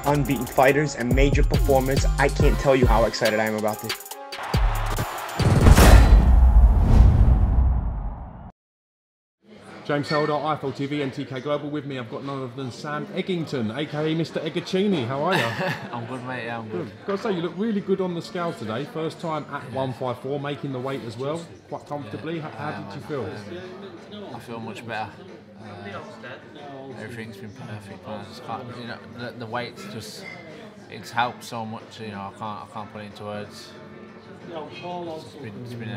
unbeaten fighters and major performers. I can't tell you how excited I am about this. James Helder, IFL TV and TK Global. With me, I've got none other than Sam Eggington, aka Mr. Eggachini. How are you? I'm good, mate. Yeah, I'm good. Got to say, you look really good on the scale today. First time at 154, making the weight as well, quite comfortably. How did you feel? I feel much better. Everything's been perfect. I just can't, you know, the weight's just, it's helped so much. You know, I can't put it into words. It's been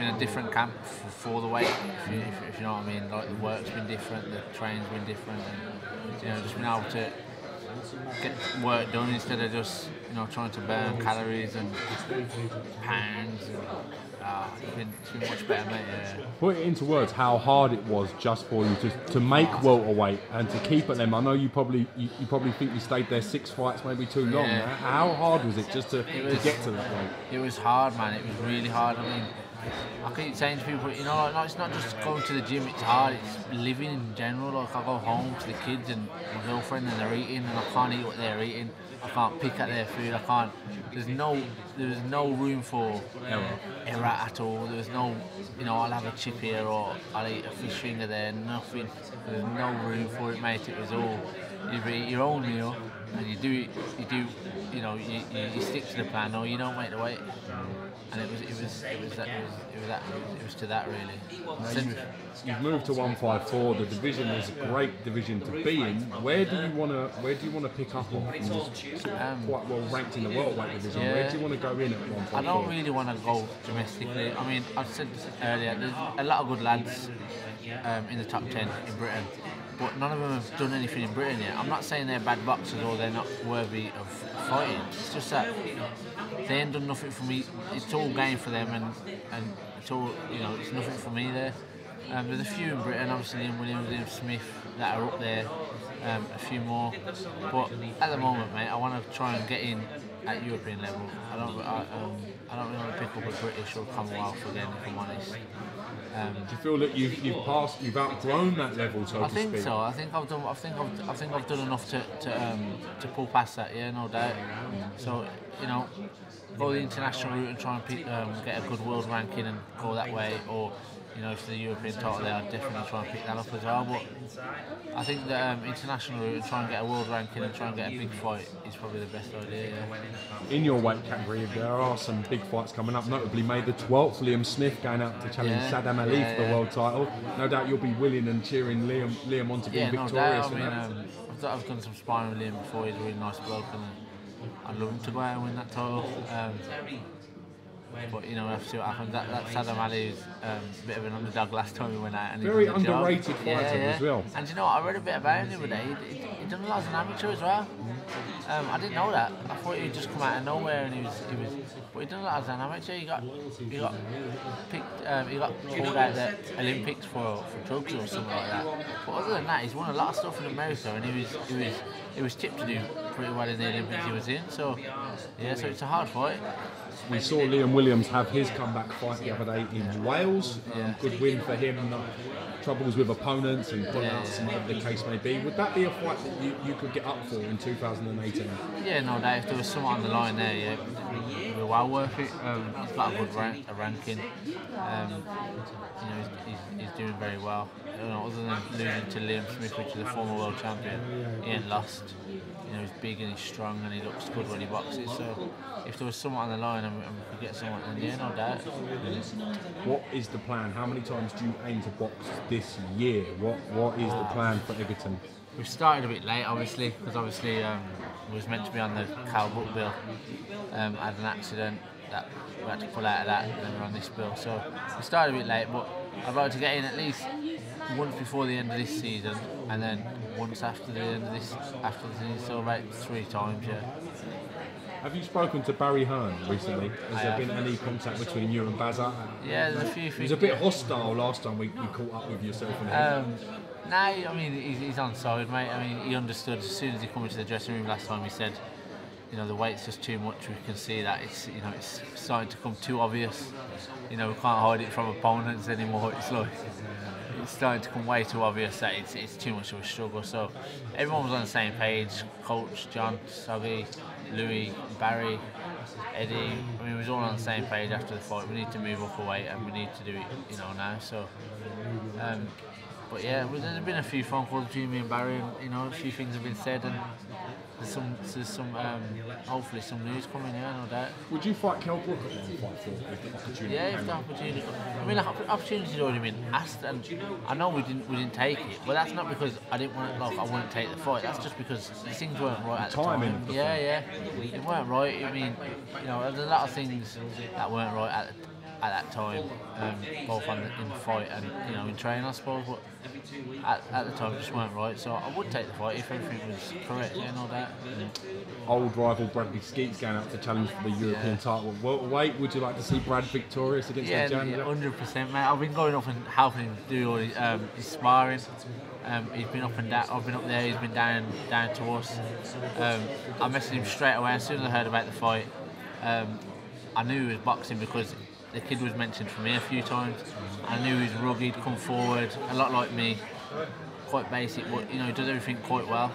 a different camp for the weight, if you know what I mean. Like, the work's been different, the training's been different, and, you know, just been able to get work done instead of just, you know, trying to burn calories and pounds. It's been much better, mate. Yeah. Put it into words how hard it was just for you to make welterweight and to keep at them. I know you probably think you stayed there 6 fights, maybe too long. Yeah. How hard was it just to get to that weight? It was hard, man. It was really hard. I mean, I keep saying to people, you know, like, it's not just going to the gym, it's hard, it's living in general. Like, I go home to the kids and my girlfriend and they're eating and I can't eat what they're eating. I can't pick at their food, there's no room for error at all. There's no, you know, I'll have a chip here or I'll eat a fish finger there, nothing. There's no room for it, mate. It was all, you eat your own meal and you do, you know, you stick to the plan or you don't make the weight. And it was to that really. You've moved to 154. The division is a great division to be in. Where do you want to pick up on? Quite well ranked in the welterweight division. Yeah. Where do you want to go in at 154? I don't really want to go domestically. I mean, I said earlier, there's a lot of good lads in the top 10 in Britain, but none of them have done anything in Britain yet. I'm not saying they're bad boxers or they're not worthy of fighting. It's just that they ain't done nothing for me. It's all game for them, and it's all, you know, it's nothing for me there. There's a few in Britain, obviously Liam Williams, Liam Smith, that are up there. A few more, but at the moment, mate, I want to try and get in at European level. I don't really want to pick up a British or Commonwealth again, if I'm honest. Do you feel that you've outgrown that level, so to speak? I think so. I think I've done enough to pull past that. Yeah, no doubt. So, you know, go the international route and try and get a good world ranking and go that way, or, you know, if the European title there, I'd definitely try and pick that up as well. But I think the international route and try and get a world ranking and try and get a big fight is probably the best idea. Yeah. In your weight category, there are some big fights coming up. Notably, May the 12th, Liam Smith going out to challenge SADAM Ali for the world title. No doubt you'll be willing and cheering Liam on to be victorious. No doubt. I mean, I've done some sparring with Liam before. He's a really nice bloke, and I'd love him to go out and win that title. But, you know, we'll have to see what happens. That SADAM Ali is a bit of an underdog last time he went out. And very underrated fighter as well. And you know what, I read a bit about him the other day. He done a lot as an amateur as well. I didn't know that. I thought he'd just come out of nowhere and he was but he done a lot as an amateur. He got picked, he got called out the Olympics for drugs or something like that. But other than that, he's won a lot of stuff in America, and he was tipped to do pretty well in the Olympics he was in. So yeah, so it's a hard fight. We saw Liam Williams have his comeback fight the other day in Wales. Good win for him. Troubles with opponents and pullouts and whatever the case may be. Would that be a fight that you could get up for in 2018? Yeah, no doubt. If there was someone on the line there, yeah, it would be well worth it. He's got a good ranking. You know, he's doing very well. You know, other than losing to Liam Smith, which is a former world champion, he ain't lost. You know, he's big and he's strong and he looks good when he boxes. So if there was someone on the line and we could get someone, then yeah, no doubt. What is the plan? How many times do you aim to box this year? What is the plan for Eggington? We've started a bit late, obviously, because we was meant to be on the Cal Book bill. Had an accident that we had to pull out of that, and then we're on this bill. So we started a bit late, but I'd like to get in at least once before the end of this season, and then once after the end of after the season. So about 3 times, yeah. Have you spoken to Barry Hearn recently? Has there been any contact between you and Bazza? Yeah, there's a few things. He was a bit hostile last time we caught up with yourself and him. No, I mean, he's on side, mate. I mean, he understood as soon as he came into the dressing room last time. He said, you know, the weight's just too much. We can see that it's, you know, it's starting to come too obvious. You know, we can't hide it from opponents anymore. It's like, it's starting to come way too obvious that it's too much of a struggle. So everyone was on the same page. Coach, John, Soggy, Louis, Barry, Eddie. I mean, we was all on the same page after the fight. We need to move up a weight and we need to do it, you know, now. So, but yeah, there's been a few phone calls between me and Barry, and you know, a few things have been said, and there's some hopefully some news coming. Yeah, no doubt. Would you fight Kell Brook at 154 if the opportunity? Yeah, if the opportunity. I mean, the opportunity's already been asked, and I know we didn't take it, but that's not because I didn't want it. Like, I wouldn't take the fight. That's just because things weren't right at the time. Yeah, it weren't right. I mean, you know, there's a lot of things that weren't right at that time, both in the fight and, you know, in training, I suppose. But at the time, it just weren't right. So I would take the fight if everything was correct. Yeah, no doubt. Old rival Bradley Skeets going out to challenge for the European title. Welterweight, would you like to see Brad victorious against the challenger? Yeah, 100%, mate. I've been going up and helping him do all his sparring. He's been up and down. I've been up there. He's been down to us. I messaged him straight away as soon as I heard about the fight. I knew he was boxing because the kid was mentioned for me a few times. I knew he was rugged, come forward, a lot like me, quite basic, but you know, he does everything quite well.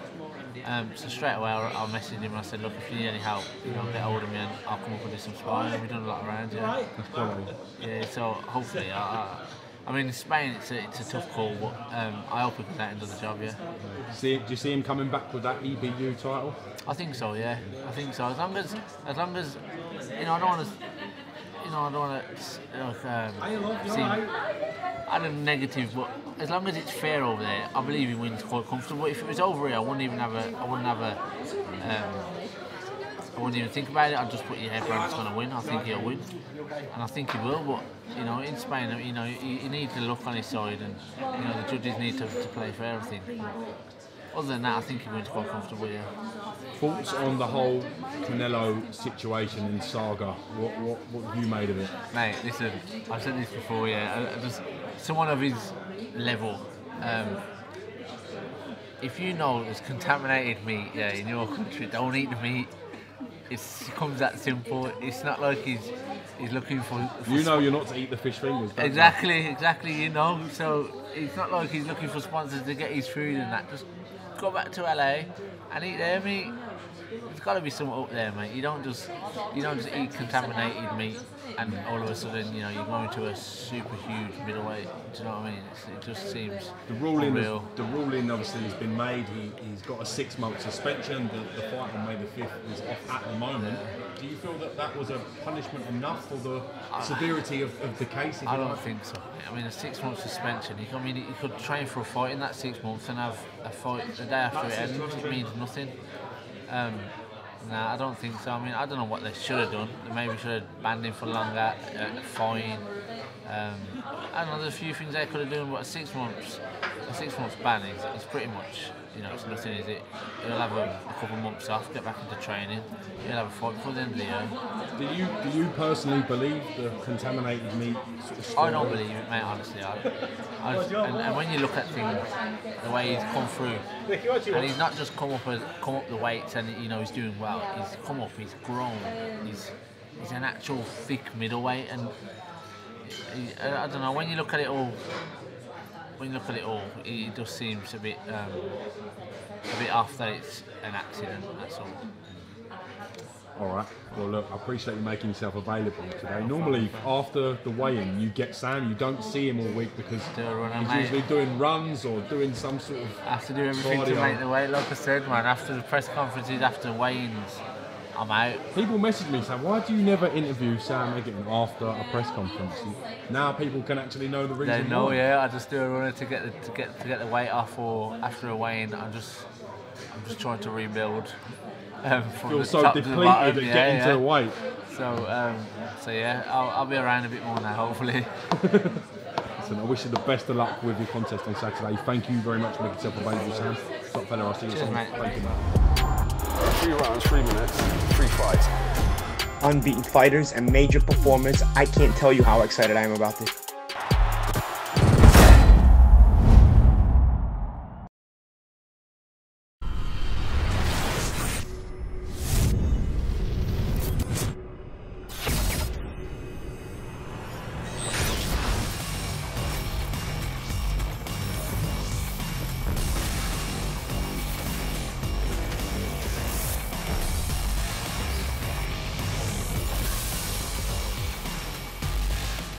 So straight away I messaged him and I said, look, if you need any help, you know, get hold of me and I'll come up and do some sparring. We've done a lot of rounds, yeah. That's quality. Yeah, so hopefully, I mean, in Spain it's a tough call, but I hope he comes out and does the job, yeah. Do you see him coming back with that EBU title? I think so, yeah. I think so. As long as you know, I don't want to seem I don't negative, but as long as it's fair over there, I believe he wins quite comfortable. If it was over here, I wouldn't even think about it. I'd just put your head Brad's going to win. I think he'll win, and I think he will. But you know, in Spain, you know, you need to look on his side, and you know, the judges need to play fair, I think. Other than that, I think he wins quite comfortably, yeah. Thoughts on the whole Canelo situation and saga? What have you made of it? Mate, listen, I've said this before, yeah. Just someone of his level, if you know there's contaminated meat, yeah, in your country, don't eat the meat. It comes that simple. It's not like he's looking for you know, you're not to eat the fish fingers. Exactly. You know, so it's not like he's looking for sponsors to get his food and that. Just go back to LA and eat their meat. There's got to be something up there, mate. You don't just eat contaminated meat and all of a sudden, you know, you're going to a super huge middleweight. Do you know what I mean? It just seems unreal. The ruling obviously has been made. He's got a 6-month suspension. The fight on May the 5th is off at the moment. Do you feel that was a punishment enough for the severity of the case? I don't think so. I mean, a 6-month suspension. He could train for a fight in that 6 months and have a fight the day after it ends. It means nothing. Nah, I don't think so. I mean, I don't know what they should have done. They maybe should have banned him for longer, fine. I don't know, there's a few things they could have done, but a 6 months ban is pretty much, you know, it's nothing, is it? He'll have a couple of months off, get back into training. He'll have a fight before the end of the year. Do you personally believe the contaminated meat sort of story? I don't believe it, mate, honestly. And when you look at things, the way he's come through, and he's not just come up the weights and, you know, he's doing well. He's come up, he's grown, he's an actual thick middleweight, and I don't know, when you look at it all, it just seems a bit off that it's an accident, that's all. Alright, well look, I appreciate you making yourself available today. Normally after the weigh-in you get Sam, you don't see him all week because he's usually doing runs or doing some sort of I have to do everything to make the weight, like I said, man. After the press conferences, after weigh-ins, I'm out. People message me saying, why do you never interview Sam Eggington after a press conference? Now people can actually know the reason. They know, why. yeah. I just do a runner to get the weight off, or after a weigh-in, I'm just trying to rebuild. From Feel the so top depleted to the bottom. of getting to the weight. So yeah, I'll be around a bit more now, hopefully. Listen, I wish you the best of luck with your contest on Saturday. Thank you very much for making yourself available, Sam. Top fella, I'll see you soon. Thank you, mate. 3 rounds, 3 minutes, 3 fights. Unbeaten fighters and major performers. I can't tell you how excited I am about this.